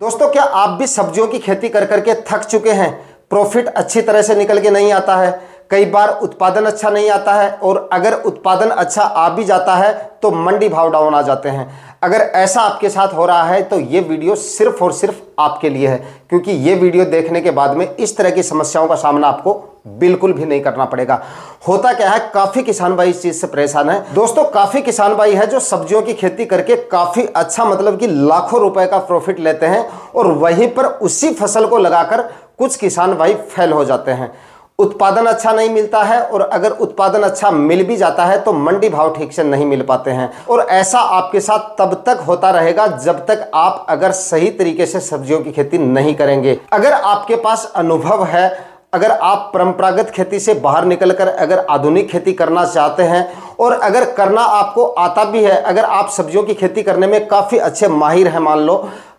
दोस्तों, क्या आप भी सब्जियों की खेती कर करके थक चुके हैं? प्रॉफिट अच्छी तरह से निकल के नहीं आता है, कई बार उत्पादन अच्छा नहीं आता है, और अगर उत्पादन अच्छा आ भी जाता है तो मंडी भाव डाउन आ जाते हैं। अगर ऐसा आपके साथ हो रहा है तो ये वीडियो सिर्फ और सिर्फ आपके लिए है, क्योंकि ये वीडियो देखने के बाद में इस तरह की समस्याओं का सामना आपको बिल्कुल भी नहीं करना पड़ेगा। होता क्या है, काफी किसान भाई इस चीज से परेशान है। दोस्तों, काफी किसान भाई है जो सब्जियों की खेती करके काफी अच्छा मतलब कि लाखों रुपए का प्रॉफिट लेते हैं, और वहीं पर उसी फसल को लगाकर कुछ किसान भाई फेल हो जाते हैं। उत्पादन अच्छा नहीं मिलता है, और अगर उत्पादन अच्छा मिल भी जाता है तो मंडी भाव ठीक से नहीं मिल पाते हैं। और ऐसा आपके साथ तब तक होता रहेगा जब तक आप अगर सही तरीके से सब्जियों की खेती नहीं करेंगे। अगर आपके पास अनुभव है, अगर आप परंपरागत खेती से बाहर निकलकर अगर आधुनिक खेती करना चाहते हैं, और अगर करना आपको आता भी है, अगर आप सब्जियों की खेती करने में काफ़ी अच्छे माहिर हैं, मान लो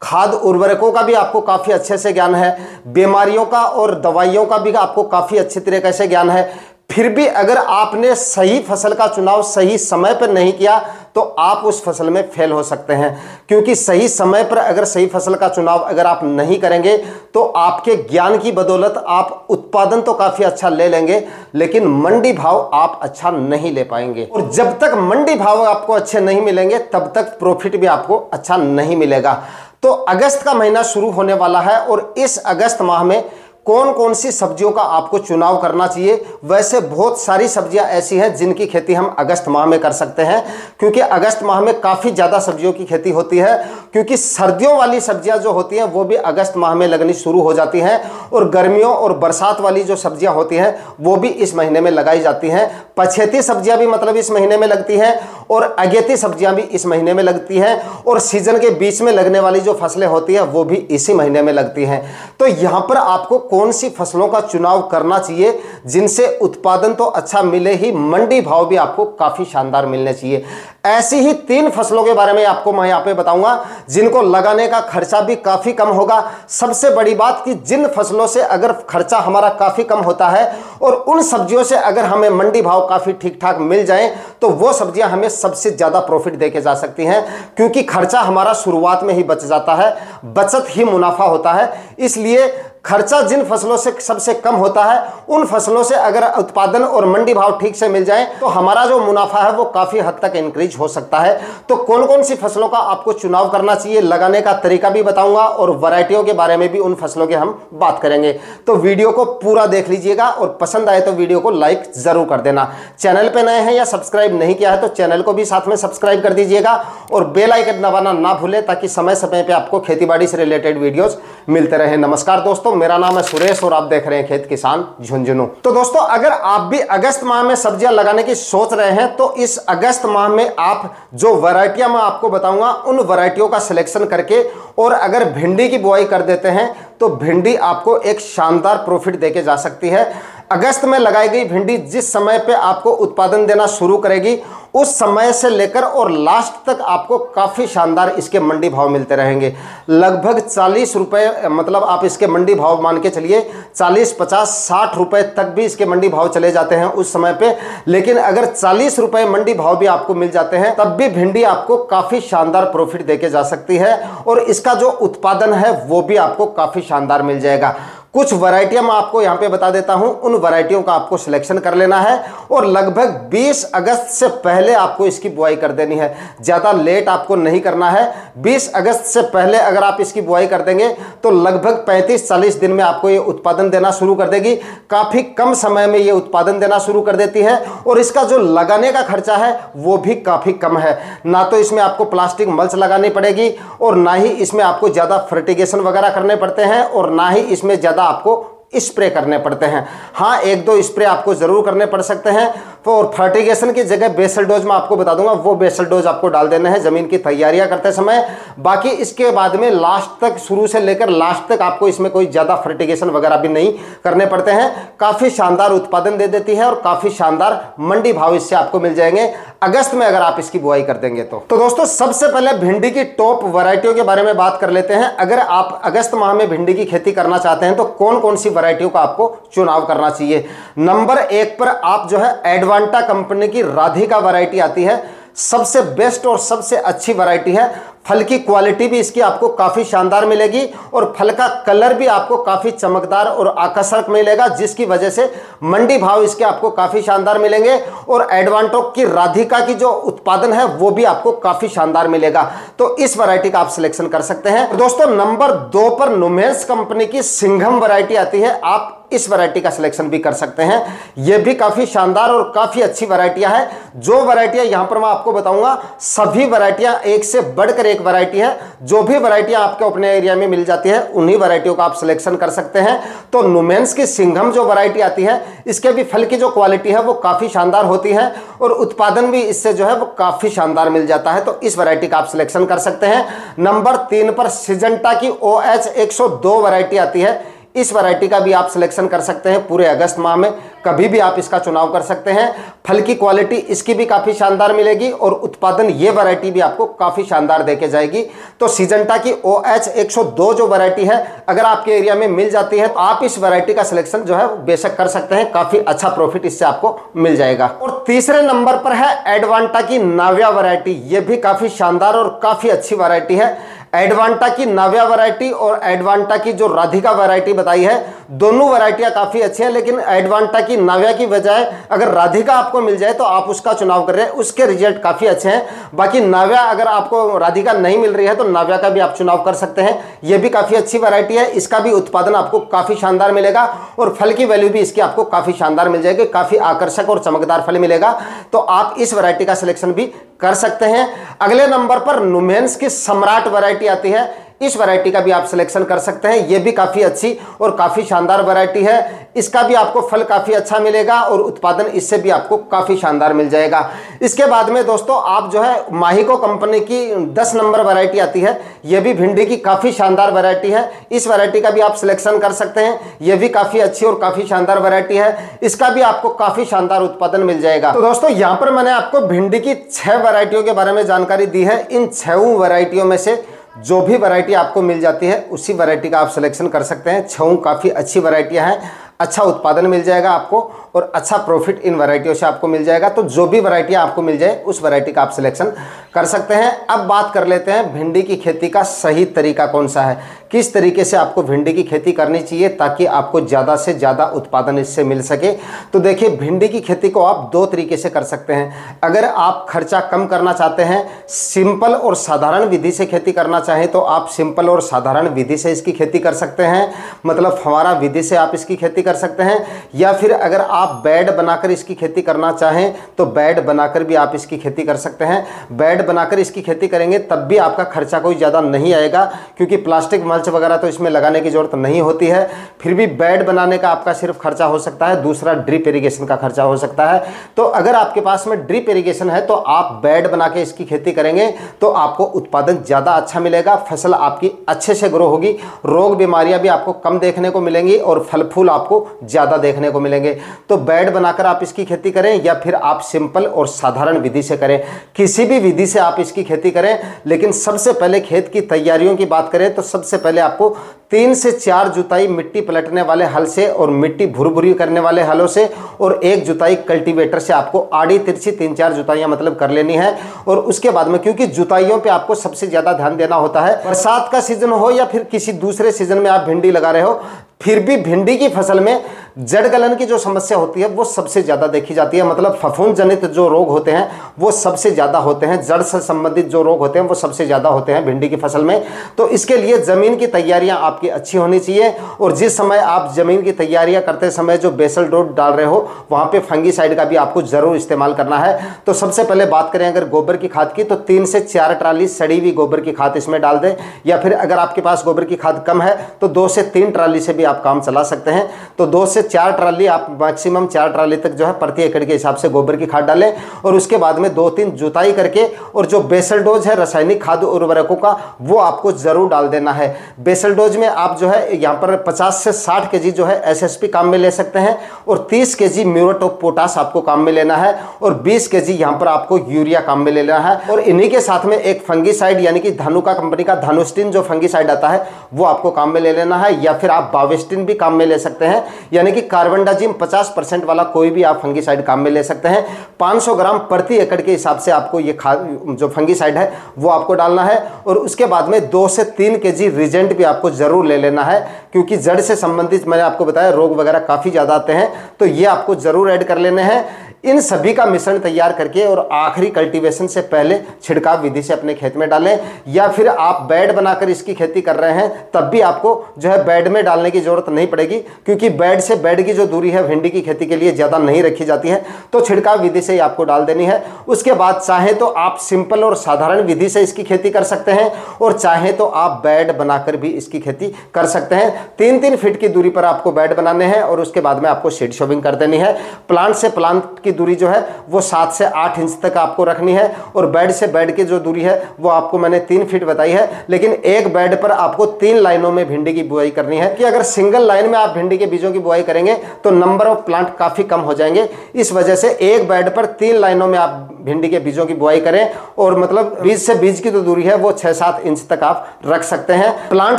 खाद उर्वरकों का भी आपको काफ़ी अच्छे से ज्ञान है, बीमारियों का और दवाइयों का भी आपको काफ़ी अच्छी तरीके से ज्ञान है, फिर भी अगर आपने सही फसल का चुनाव सही समय पर नहीं किया तो आप उस फसल में फेल हो सकते हैं। क्योंकि सही समय पर अगर सही फसल का चुनाव अगर आप नहीं करेंगे तो आपके ज्ञान की बदौलत आप उत्पादन तो काफ़ी अच्छा ले लेंगे, लेकिन मंडी भाव आप अच्छा नहीं ले पाएंगे। और जब तक मंडी भाव आपको अच्छे नहीं मिलेंगे तब तक प्रॉफिट भी आपको अच्छा नहीं मिलेगा। तो अगस्त का महीना शुरू होने वाला है, और इस अगस्त माह में कौन कौन सी सब्जियों का आपको चुनाव करना चाहिए। वैसे बहुत सारी सब्जियां ऐसी हैं जिनकी खेती हम अगस्त माह में कर सकते हैं, क्योंकि अगस्त माह में काफ़ी ज़्यादा सब्जियों की खेती होती है, क्योंकि सर्दियों वाली सब्जियां जो होती हैं वो भी अगस्त माह में लगनी शुरू हो जाती हैं, और गर्मियों और बरसात वाली जो सब्जियां होती हैं वो भी इस महीने में लगाई जाती हैं। पछेती सब्जियां भी मतलब इस महीने में लगती हैं, और अगेती सब्जियां भी इस महीने में लगती हैं, और सीजन के बीच में लगने वाली जो फसलें होती हैं वो भी इसी महीने में लगती हैं। तो यहाँ पर आपको कौन सी फसलों का चुनाव करना चाहिए जिनसे उत्पादन तो अच्छा मिले ही मंडी भाव भी आपको काफी शानदार मिलने चाहिए। ऐसी ही 3 फसलों के बारे में आपको मैं यहाँ पे बताऊंगा जिनको लगाने का खर्चा भी काफी कम होगा। सबसे बड़ी बात कि जिन फसलों से अगर खर्चा हमारा काफी कम होता है और उन सब्जियों से अगर हमें मंडी भाव काफी ठीक ठाक मिल जाए तो वो सब्जियां हमें सबसे ज्यादा प्रॉफिट देके जा सकती हैं, क्योंकि खर्चा हमारा शुरुआत में ही बच जाता है, बचत ही मुनाफा होता है। इसलिए खर्चा जिन फसलों से सबसे कम होता है उन फसलों से अगर उत्पादन और मंडी भाव ठीक से मिल जाए तो हमारा जो मुनाफा है वो काफी हद तक इंक्रीज हो सकता है। तो कौन कौन सी फसलों का आपको चुनाव करना चाहिए, लगाने का तरीका भी बताऊंगा, और वैरायटियों के बारे में भी उन फसलों की हम बात करेंगे। तो वीडियो को पूरा देख लीजिएगा, और पसंद आए तो वीडियो को लाइक जरूर कर देना। चैनल पे नए हैं या सब्सक्राइब नहीं किया है तो चैनल को भी साथ में सब्सक्राइब कर दीजिएगा, और बेल आइकन दबाना ना भूलें ताकि समय समय पर आपको खेतीबाड़ी से रिलेटेड वीडियोज मिलते रहे। नमस्कार दोस्तों, मेरा नाम है सुरेश और आप देख रहे हैं खेत किसान झुंझुनू। तो दोस्तों, अगर आप भी अगस्त माह में सब्जियां लगाने की सोच रहे हैं तो इस अगस्त माह में आप जो वैरायटियां मैं आपको बताऊंगा उन वैरायटियों का सिलेक्शन करके, और अगर भिंडी की बुआई कर देते हैं तो भिंडी आपको एक शानदार प्रॉफिट देके जा सकती है। अगस्त में लगाई गई भिंडी जिस समय पे आपको उत्पादन देना शुरू करेगी उस समय से लेकर और लास्ट तक आपको काफ़ी शानदार इसके मंडी भाव मिलते रहेंगे। लगभग 40 रुपये, मतलब आप इसके मंडी भाव मान के चलिए 40, 50, 60 रुपये तक भी इसके मंडी भाव चले जाते हैं उस समय पे। लेकिन अगर 40 रुपये मंडी भाव भी आपको मिल जाते हैं तब भी भिंडी आपको काफ़ी शानदार प्रॉफिट देके जा सकती है, और इसका जो उत्पादन है वो भी आपको काफ़ी शानदार मिल जाएगा। कुछ वैरायटियां मैं आपको यहां पे बता देता हूं, उन वैरायटियों का आपको सिलेक्शन कर लेना है, और लगभग 20 अगस्त से पहले आपको इसकी बुआई कर देनी है। ज़्यादा लेट आपको नहीं करना है। 20 अगस्त से पहले अगर आप इसकी बुआई कर देंगे तो लगभग 35-40 दिन में आपको ये उत्पादन देना शुरू कर देगी। काफ़ी कम समय में ये उत्पादन देना शुरू कर देती है, और इसका जो लगाने का खर्चा है वो भी काफ़ी कम है। ना तो इसमें आपको प्लास्टिक मल्च लगानी पड़ेगी, और ना ही इसमें आपको ज़्यादा फर्टिगेशन वगैरह करने पड़ते हैं, और ना ही इसमें ज़्यादा आपको स्प्रे करने पड़ते हैं। हाँ, 1-2 स्प्रे आपको जरूर करने पड़ सकते हैं। तो और फर्टिगेशन की जगह बेसल डोज मैं आपको बता दूंगा, वो बेसल डोज आपको डाल देना है जमीन की तैयारियां करते समय। बाकी इसके बाद में लास्ट तक, शुरू से लेकर लास्ट तक आपको इसमें कोई ज़्यादा फर्टिगेशन वगैरह भी नहीं करने पड़ते हैं। काफ़ी शानदार उत्पादन दे देती है, और काफ़ी शानदार मंडी भाव इससे आपको मिल जाएंगे अगस्त में अगर आप इसकी बुआई कर देंगे तो। दोस्तों, सबसे पहले भिंडी की टॉप वैरायटियों के बारे में बात कर लेते हैं। अगर आप अगस्त माह में भिंडी की खेती करना चाहते हैं तो कौन कौन सी वैरायटियों का आपको चुनाव करना चाहिए। नंबर 1 पर आप जो है एडवांटा कंपनी की राधिका वैरायटी आती है, सबसे बेस्ट और सबसे अच्छी वैरायटी है। फल की क्वालिटी भी इसकी आपको काफ़ी शानदार मिलेगी और फल का कलर भी आपको काफ़ी चमकदार और आकर्षक मिलेगा, जिसकी वजह से मंडी भाव इसके आपको काफ़ी शानदार मिलेंगे। और एडवांटॉक की राधिका की जो उत्पादन है वो भी आपको काफ़ी शानदार मिलेगा। तो इस वैरायटी का आप सिलेक्शन कर सकते हैं। दोस्तों नंबर 2 पर नुमेंस कंपनी की सिंघम वैरायटी आती है, आप इस वैरायटी का सिलेक्शन भी कर सकते हैं। यह भी काफी शानदार और काफी अच्छी वैरायटियां हैं। जो वैरायटियां यहां पर मैं आपको बताऊंगा सभी वैरायटियां एक से बढ़कर एक वैरायटी है। जो भी वैरायटियां आपके अपने एरिया में मिल जाती है उन्हीं वैरायटियों का आप सिलेक्शन कर सकते हैं। तो नुमेंस की सिंघम जो वैरायटी आती है इसके भी फल की जो क्वालिटी है वो काफी शानदार होती है और उत्पादन भी इससे जो है वो काफी शानदार मिल जाता है। तो इस वैरायटी का आप सिलेक्शन कर सकते हैं। नंबर 3 पर सिजेंटा की OH 102 वैरायटी आती है, इस वैरायटी का भी आप सिलेक्शन कर सकते हैं। पूरे अगस्त माह में कभी भी आप इसका चुनाव कर सकते हैं। फल की क्वालिटी इसकी भी काफ़ी शानदार मिलेगी और उत्पादन ये वैरायटी भी आपको काफ़ी शानदार देके जाएगी। तो सिजेंटा की OH 102 जो वैरायटी है अगर आपके एरिया में मिल जाती है तो आप इस वैरायटी का सिलेक्शन जो है बेशक कर सकते हैं। काफ़ी अच्छा प्रॉफिट इससे आपको मिल जाएगा। और तीसरे नंबर पर है एडवांटा की नाव्या वैरायटी। ये भी काफ़ी शानदार और काफ़ी अच्छी वैरायटी है। एडवांटा की नाव्या वैरायटी और एडवांटा की जो राधिका वैरायटी बताई है दोनों वैरायटियां काफी अच्छी हैं, लेकिन एडवांटा की नाव्या की बजाय अगर राधिका आपको मिल जाए तो आप उसका चुनाव कर रहे हैं, उसके रिजल्ट काफी अच्छे हैं। बाकी नाव्या अगर आपको राधिका नहीं मिल रही है तो नाव्या का भी आप चुनाव कर सकते हैं। यह भी काफी अच्छी वैरायटी है, इसका भी उत्पादन आपको काफी शानदार मिलेगा और फल की वैल्यू भी इसकी आपको काफी शानदार मिल जाएगी, काफी आकर्षक और चमकदार फल मिलेगा। तो आप इस वैरायटी का सिलेक्शन भी कर सकते हैं। अगले नंबर पर नुमेंस की सम्राट वैरायटी आती है, इस वैरायटी का भी आप सिलेक्शन कर सकते हैं। यह भी काफ़ी अच्छी और काफ़ी शानदार वैरायटी है, इसका भी आपको फल काफ़ी अच्छा मिलेगा और उत्पादन इससे भी आपको काफ़ी शानदार मिल जाएगा। इसके बाद में दोस्तों आप जो है माहिको कंपनी की 10 नंबर वैरायटी आती है, यह भी भिंडी की काफ़ी शानदार वैरायटी है, इस वैरायटी का भी आप सिलेक्शन कर सकते हैं। यह भी काफ़ी अच्छी और काफ़ी शानदार वैरायटी है, इसका भी आपको काफ़ी शानदार उत्पादन मिल जाएगा। तो दोस्तों यहाँ पर मैंने आपको भिंडी की 6 वैरायटियों के बारे में जानकारी दी है। इन 6 वैरायटियों में से जो भी वैरायटी आपको मिल जाती है उसी वैरायटी का आप सिलेक्शन कर सकते हैं। 6 काफ़ी अच्छी वैरायटियां हैं, अच्छा उत्पादन मिल जाएगा आपको और अच्छा प्रॉफिट इन वैरायटियों से आपको मिल जाएगा। तो जो भी वैरायटियां आपको मिल जाए उस वैरायटी का आप सिलेक्शन कर सकते हैं। अब बात कर लेते हैं भिंडी की खेती का सही तरीका कौन सा है, किस तरीके से आपको भिंडी की खेती करनी चाहिए ताकि आपको ज़्यादा से ज़्यादा उत्पादन इससे मिल सके। तो देखिए भिंडी की खेती को आप 2 तरीके से कर सकते हैं। अगर आप खर्चा कम करना चाहते हैं, सिंपल और साधारण विधि से खेती करना चाहें तो आप सिंपल और साधारण विधि से इसकी खेती कर सकते हैं, मतलब फव्वारा विधि से आप इसकी खेती कर सकते हैं। या फिर अगर आप बेड बनाकर इसकी खेती करना चाहें तो बेड बनाकर भी आप इसकी खेती कर सकते हैं। बेड बनाकर इसकी खेती करेंगे तब भी आपका खर्चा कोई ज़्यादा नहीं आएगा, क्योंकि प्लास्टिक मल्च वगैरह तो इसमें लगाने की जरूरत नहीं होती है। फिर भी बेड बनाने का आपका सिर्फ खर्चा हो सकता है, दूसरा ड्रिप इरिगेशन का खर्चा हो सकता है। तो अगर आपके पास में ड्रिप इरिगेशन है तो आप बेड बना के इसकी खेती करेंगे तो आपको उत्पादन ज़्यादा अच्छा मिलेगा, फसल आपकी अच्छे से ग्रो होगी, रोग बीमारियां भी आपको कम देखने को मिलेंगी और फल फूल आपको ज़्यादा देखने को मिलेंगे। तो बेड बनाकर आप इसकी खेती करें या फिर आप सिंपल और साधारण विधि से करें, किसी भी विधि से आप इसकी खेती करें। लेकिन सबसे पहले खेत की तैयारियों की बात करें तो सबसे पहले आपको 3 से 4 जुताई मिट्टी पलटने वाले हल से और मिट्टी भुरभुरी करने वाले हलों से और 1 जुताई कल्टीवेटर से आपको आड़ी तिरछी 3-4 जुताइयां मतलब कर लेनी है। और उसके बाद में, क्योंकि जुताइयों पे आपको सबसे ज़्यादा ध्यान देना होता है, बरसात का सीजन हो या फिर किसी दूसरे सीजन में आप भिंडी लगा रहे हो, फिर भी भिंडी की फसल में जड़ गलन की जो समस्या होती है वो सबसे ज़्यादा देखी जाती है, मतलब फफूंद जनित जो रोग होते हैं वो सबसे ज़्यादा होते हैं, जड़ से संबंधित जो रोग होते हैं वो सबसे ज़्यादा होते हैं भिंडी की फसल में। तो इसके लिए ज़मीन की तैयारियां आपकी अच्छी होनी चाहिए और जिस समय आप ज़मीन की तैयारियां करते समय जो बेसल डोज डाल रहे हो वहाँ पर फंगीसाइड का भी आपको ज़रूर इस्तेमाल करना है। तो सबसे पहले बात करें अगर गोबर की खाद की तो 3 से 4 ट्राली सड़ी हुई गोबर की खाद इसमें डाल दें, या फिर अगर आपके पास गोबर की खाद कम है तो 2 से 3 ट्राली से भी आप काम चला सकते हैं। तो 2 से 4 ट्राली आप मैक्सिमम 4 ट्राली तक जो है प्रति एकड़ के हिसाब से गोबर की खाद डालें और उसके बाद में 2-3 जुताई करके और जो बेसल डोज है रासायनिक खाद उर्वरकों का वो आपको जरूर डाल देना है। बेसल डोज में आप जो है यहाँ पर 50 से 60 केजी जो है एसएसपी काम में ले सकते हैं और 30 केजी म्यूरेट ऑफ पोटाश आपको काम में लेना है और 20 केजी यहाँ पर आपको यूरिया काम में लेना है। और इन्हीं के साथ में एक फंगीसाइड यानी कि धानुका कंपनी का धानुस्टिन जो फंगीसाइड आता है वो आपको काम में ले लेना है, या फिर आप बावेस्टिन भी काम में ले सकते हैं। यानी यानी कि कार्बनडाजिम 50% वाला कोई भी आप फंगीसाइड काम में ले सकते हैं। 500 ग्राम प्रति एकड़ के हिसाब से आपको ये खाद जो फंगीसाइड है वो आपको डालना है। और उसके बाद में 2 से 3 केजी रीजेंट भी आपको जरूर ले लेना है, क्योंकि जड़ से संबंधित मैंने आपको बताया रोग वगैरह काफ़ी ज़्यादा आते हैं, तो ये आपको जरूर ऐड कर लेने हैं। इन सभी का मिश्रण तैयार करके और आखिरी कल्टीवेशन से पहले छिड़काव विधि से अपने खेत में डालें, या फिर आप बेड बनाकर इसकी खेती कर रहे हैं तब भी आपको जो है बेड में डालने की जरूरत नहीं पड़ेगी, क्योंकि बेड से बेड की जो दूरी है भिंडी की खेती के लिए ज़्यादा नहीं रखी जाती है, तो छिड़काव विधि से ही आपको डाल देनी है। उसके बाद चाहे तो आप सिंपल और साधारण विधि से इसकी खेती कर सकते हैं, और चाहे तो आप बेड बनाकर भी इसकी खेती कर सकते हैं। 3-3 फीट की दूरी पर आपको बेड बनाने हैं और उसके बाद में आपको सीड शोविंग कर देनी है। प्लांट से प्लांट की दूरी जो है वो 7 से 8 इंच तक आपको रखनी है, और बेड से बेड की जो दूरी है वो आपको मैंने 3 फीट बताई है। लेकिन एक बेड पर आपको 3 लाइनों में भिंडी की बुआई करनी है, कि अगर सिंगल लाइन में आप भिंडी के बीजों की बुआई करेंगे तो नंबर ऑफ प्लांट काफी कम हो जाएंगे। इस वजह से एक बेड पर 3 लाइनों में आप भिंडी के बीजों की बुआई करें, और मतलब बीज से बीज की जो दूरी है वो 6-7 इंच तक आप रख सकते हैं। प्लांट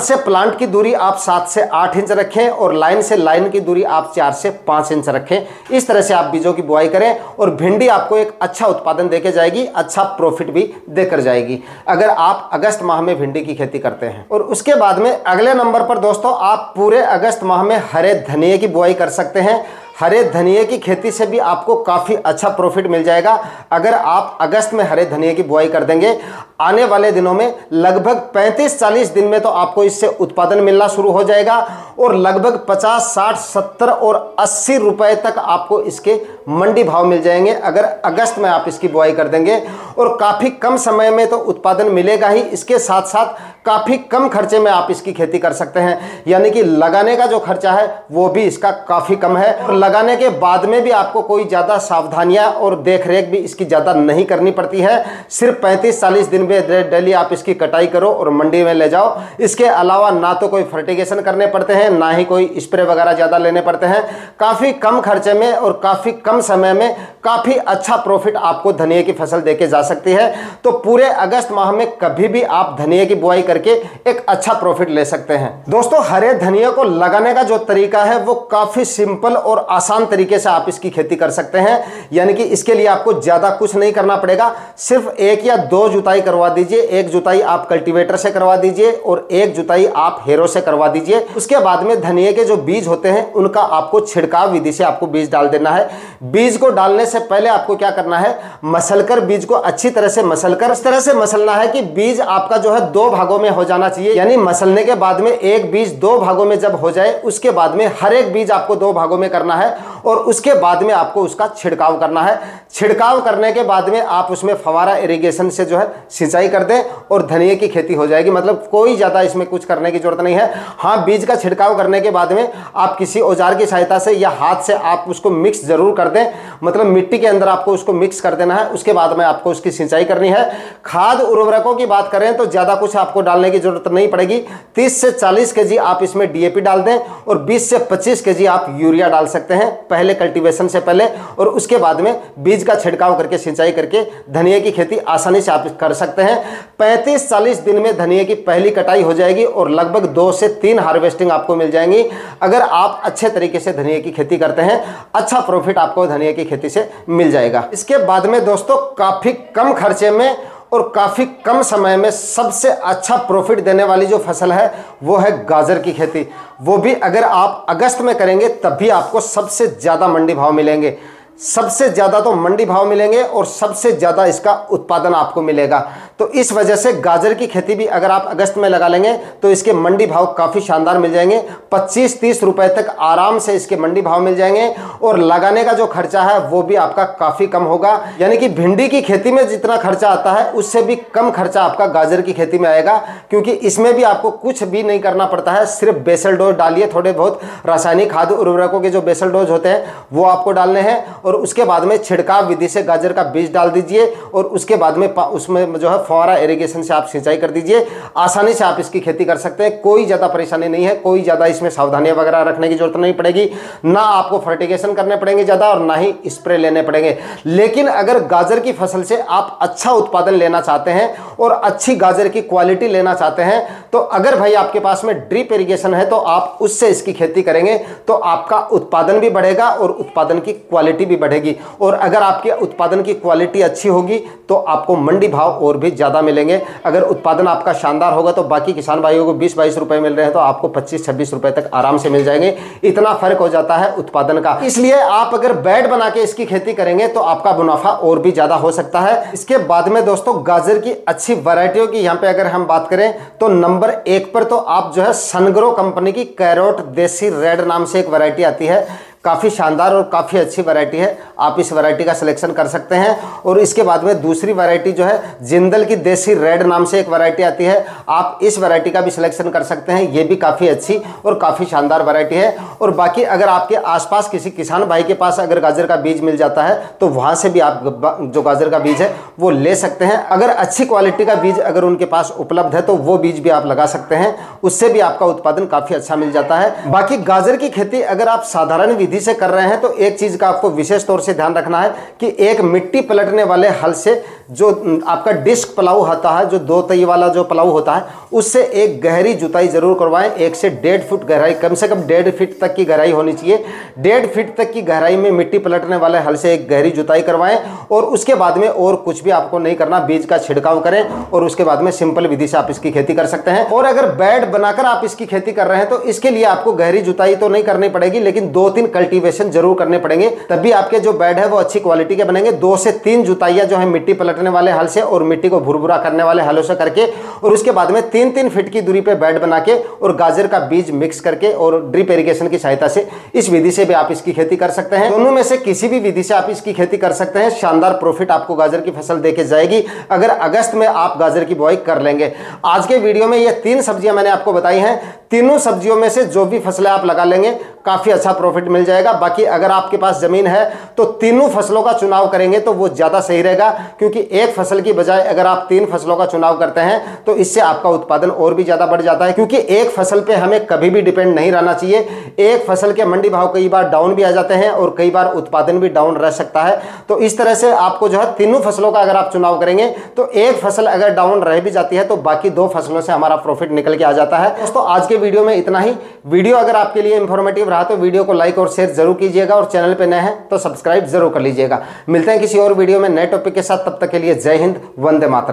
से प्लांट की दूरी आप 7 से 8 इंच रखें, और लाइन से लाइन की दूरी आप 4 से 5 इंच रखें। इस तरह से आप बीजों की बुआई करें, और भिंडी आपको एक अच्छा उत्पादन देके जाएगी, अच्छा प्रॉफिट भी देकर जाएगी, अगर आप अगस्त माह में भिंडी की खेती करते हैं। और उसके बाद में अगले नंबर पर दोस्तों आप पूरे अगस्त माह में हरे धनिये की बुआई कर सकते हैं। हरे धनिये की खेती से भी आपको काफ़ी अच्छा प्रॉफिट मिल जाएगा। अगर आप अगस्त में हरे धनिये की बुआई कर देंगे, आने वाले दिनों में लगभग 35-40 दिन में तो आपको इससे उत्पादन मिलना शुरू हो जाएगा, और लगभग 50, 60, 70 और 80 रुपए तक आपको इसके मंडी भाव मिल जाएंगे अगर अगस्त में आप इसकी बुआई कर देंगे। और काफ़ी कम समय में तो उत्पादन मिलेगा ही, इसके साथ साथ काफ़ी कम खर्चे में आप इसकी खेती कर सकते हैं। यानी कि लगाने का जो खर्चा है वो भी इसका काफ़ी कम है, और लगाने के बाद में भी आपको कोई ज़्यादा सावधानियां और देखरेख भी इसकी ज़्यादा नहीं करनी पड़ती है। सिर्फ 35-40 दिन में डेली आप इसकी कटाई करो और मंडी में ले जाओ। इसके अलावा ना तो कोई फर्टिगेशन करने पड़ते हैं, ना ही कोई स्प्रे वगैरह ज़्यादा लेने पड़ते हैं। काफ़ी कम खर्चे में और काफ़ी कम समय में काफ़ी अच्छा प्रॉफिट आपको धनिये की फसल देके जा सकती है। तो पूरे अगस्त माह में कभी भी आप धनिये की बुआई करके एक अच्छा प्रॉफिट ले सकते हैं। दोस्तों हरे धनिये को लगाने का जो तरीका है वो काफ़ी सिंपल और आसान तरीके से आप इसकी खेती कर सकते हैं। यानी कि इसके लिए आपको ज़्यादा कुछ नहीं करना पड़ेगा, सिर्फ 1 या 2 जुताई करवा दीजिए। एक जुताई आप कल्टीवेटर से करवा दीजिए और एक जुताई आप हेरो से करवा दीजिए। उसके बाद में धनिये के जो बीज होते हैं उनका आपको छिड़काव विधि से आपको बीज डाल देना है। बीज को डालने से पहले आपको क्या करना है, मसलकर बीज को अच्छी तरह से मसलकर इस तरह से मसलना है कि बीज आपका जो है 2 भागों में हो जाना चाहिए। यानी मसलने के बाद में एक बीज 2 भागों में जब हो जाए, उसके बाद में हर एक बीज आपको 2 भागों में करना है, और उसके बाद में आपको उसका छिड़काव करना है। छिड़काव करने के बाद में आप उसमें फवारा इरिगेशन से जो है सिंचाई कर दें और धनिये की खेती हो जाएगी। मतलब कोई ज़्यादा इसमें कुछ करने की जरूरत नहीं है। हाँ, बीज का छिड़काव करने के बाद में आप किसी औजार की सहायता से या हाथ से आप उसको मिक्स जरूर कर दें, मतलब मिट्टी के अंदर आपको उसको मिक्स कर देना है। उसके बाद में आपको उसकी सिंचाई करनी है। खाद उर्वरकों की बात करें तो ज़्यादा कुछ आपको डालने की जरूरत नहीं पड़ेगी। 30 से 40 केजी आप इसमें DAP डाल दें, और 20 से 25 केजी आप यूरिया डाल सकते हैं पहले कल्टीवेशन से पहले, और उसके बाद में बीज का छिड़काव करके सिंचाई करके धनिये की खेती आसानी से आप कर सकते हैं। 35-40 दिन में धनिये की पहली कटाई हो जाएगी और लगभग 2 से 3 हार्वेस्टिंग आपको मिल जाएंगी। अगर आप अच्छे तरीके से धनिये की खेती करते हैं, अच्छा प्रॉफिट आपको धनिये की खेती से मिल जाएगा। इसके बाद में दोस्तों काफ़ी कम खर्चे में और काफ़ी कम समय में सबसे अच्छा प्रॉफिट देने वाली जो फसल है वो है गाजर की खेती। वो भी अगर आप अगस्त में करेंगे तब भी आपको सबसे ज़्यादा मंडी भाव मिलेंगे। सबसे ज़्यादा तो मंडी भाव मिलेंगे और सबसे ज़्यादा इसका उत्पादन आपको मिलेगा। तो इस वजह से गाजर की खेती भी अगर आप अगस्त में लगा लेंगे तो इसके मंडी भाव काफ़ी शानदार मिल जाएंगे। 25-30 रुपए तक आराम से इसके मंडी भाव मिल जाएंगे, और लगाने का जो खर्चा है वो भी आपका काफ़ी कम होगा। यानी कि भिंडी की खेती में जितना खर्चा आता है उससे भी कम खर्चा आपका गाजर की खेती में आएगा, क्योंकि इसमें भी आपको कुछ भी नहीं करना पड़ता है। सिर्फ बेसल डोज डालिए, थोड़े बहुत रासायनिक खाद उर्वरकों के जो बेसल डोज होते हैं वो आपको डालने हैं, और उसके बाद में छिड़काव विधि से गाजर का बीज डाल दीजिए, और उसके बाद में उसमें जो है फुहारा इरिगेशन से आप सिंचाई कर दीजिए, आसानी से आप इसकी खेती कर सकते हैं। कोई ज़्यादा परेशानी नहीं है, कोई ज़्यादा इसमें सावधानियां वगैरह रखने की जरूरत नहीं पड़ेगी, ना आपको फर्टिगेशन करने पड़ेंगे ज़्यादा और ना ही स्प्रे लेने पड़ेंगे। लेकिन अगर गाजर की फसल से आप अच्छा उत्पादन लेना चाहते हैं और अच्छी गाजर की क्वालिटी लेना चाहते हैं, तो अगर भाई आपके पास में ड्रिप इरिगेशन है तो आप उससे इसकी खेती करेंगे तो आपका उत्पादन भी बढ़ेगा और उत्पादन की क्वालिटी भी बढ़ेगी। और अगर आपके उत्पादन की क्वालिटी अच्छी होगी तो आपको मंडी भाव और भी ज़्यादा मिलेंगे। अगर उत्पादन आपका शानदार होगा तो बाकी किसान भाइयों को 20-22 रुपए मिल रहे हैं तो आपको 25-26 रुपए तक आराम से मिल जाएंगे। इतना फर्क हो जाता है उत्पादन का। इसलिए आप अगर बेड बना के इसकी खेती करेंगे तो आपका मुनाफा और भी ज़्यादा हो सकता है। इसके बाद में दोस्तों गाजर की अच्छी वैरायटियों की यहाँ पे अगर हम बात करें तो नंबर 1 पर तो आप जो है सनग्रो कंपनी की कैरोट देसी रेड नाम से एक वैरायटी आती है, काफ़ी शानदार और काफ़ी अच्छी वैरायटी है। आप इस वैरायटी का सिलेक्शन कर सकते हैं। और इसके बाद में दूसरी वैरायटी जो है जिंदल की देसी रेड नाम से एक वैरायटी आती है, आप इस वैरायटी का भी सिलेक्शन कर सकते हैं। ये भी काफ़ी अच्छी और काफ़ी शानदार वैरायटी है। और बाकी अगर आपके आसपास किसी किसान भाई के पास अगर गाजर का बीज मिल जाता है तो वहाँ से भी आप जो गाजर का बीज है वो ले सकते हैं। अगर अच्छी क्वालिटी का बीज अगर उनके पास उपलब्ध है तो वो बीज भी आप लगा सकते हैं, उससे भी आपका उत्पादन काफ़ी अच्छा मिल जाता है। बाकी गाजर की खेती अगर आप साधारण विधि से कर रहे हैं तो एक चीज का आपको विशेष तौर से ध्यान रखना है कि एक मिट्टी पलटने वाले हल से जो आपका डिस्क प्लाऊ होता है, जो 2 तई वाला जो प्लाऊ होता है, उससे एक गहरी जुताई जरूर करवाएं। 1 से 1.5 फुट गहराई, कम से कम 1.5 फीट तक की गहराई होनी चाहिए। 1.5 फीट तक की गहराई में मिट्टी पलटने वाले हल से एक गहरी जुताई करवाएं। और उसके बाद में और कुछ भी आपको नहीं करना, बीज का छिड़काव करें और उसके बाद में सिंपल विधि से आप इसकी खेती कर सकते हैं। और अगर बेड बनाकर आप इसकी खेती कर रहे हैं तो इसके लिए आपको गहरी जुताई तो नहीं करनी पड़ेगी, लेकिन 2-3 कल्टीवेशन जरूर करने पड़ेंगे, तभी आपके जो बेड है वो अच्छी क्वालिटी के बनेंगे। 2 से 3 जुताइयां जो है मिट्टी पलटने वाले हल से और मिट्टी को भुरभुरा करने वाले हलों से करके, और उसके बाद में 3-3 फीट की दूरी पे बेड बना के और गाजर का बीज मिक्स करके और ड्रिप इरिगेशन की सहायता से इस विधि से भी आप इसकी खेती कर सकते हैं। दोनों में से किसी भी विधि से आप इसकी खेती कर सकते हैं। शानदार प्रॉफिट आपको गाजर की फसल देके जाएगी अगर अगस्त में आप गाजर की बुआई कर लेंगे। आज के वीडियो में ये 3 सब्जियां मैंने आपको बताई हैं, तीनों सब्जियों में से जो भी फसलें आप लगा लेंगे काफी अच्छा प्रॉफिट मिल जाएगा। बाकी अगर आपके पास जमीन है तो तीनों फसलों का चुनाव करेंगे तो वो ज्यादा सही रहेगा, क्योंकि एक फसल की बजाय अगर आप 3 फसलों का चुनाव करते हैं तो इससे आपका उत्पादन और भी ज्यादा बढ़ जाता है। क्योंकि एक फसल पे हमें कभी भी डिपेंड नहीं रहना चाहिए। एक फसल के मंडी भाव कई बार डाउन भी आ जाते हैं और कई बार उत्पादन भी डाउन रह सकता है। तो इस तरह से आपको जो है तीनों फसलों का अगर आप चुनाव करेंगे तो एक फसल अगर डाउन रह भी जाती है तो बाकी 2 फसलों से हमारा प्रॉफिट निकल के आ जाता है। दोस्तों आज के वीडियो में इतना ही। वीडियो अगर आपके लिए इंफॉर्मेटिव रहा तो वीडियो को लाइक और शेयर जरूर कीजिएगा और चैनल पे नए हैं तो सब्सक्राइब जरूर कर लीजिएगा। मिलते हैं किसी और वीडियो में नए टॉपिक के साथ, तब तक के लिए जय हिंद, वंदे मातरम।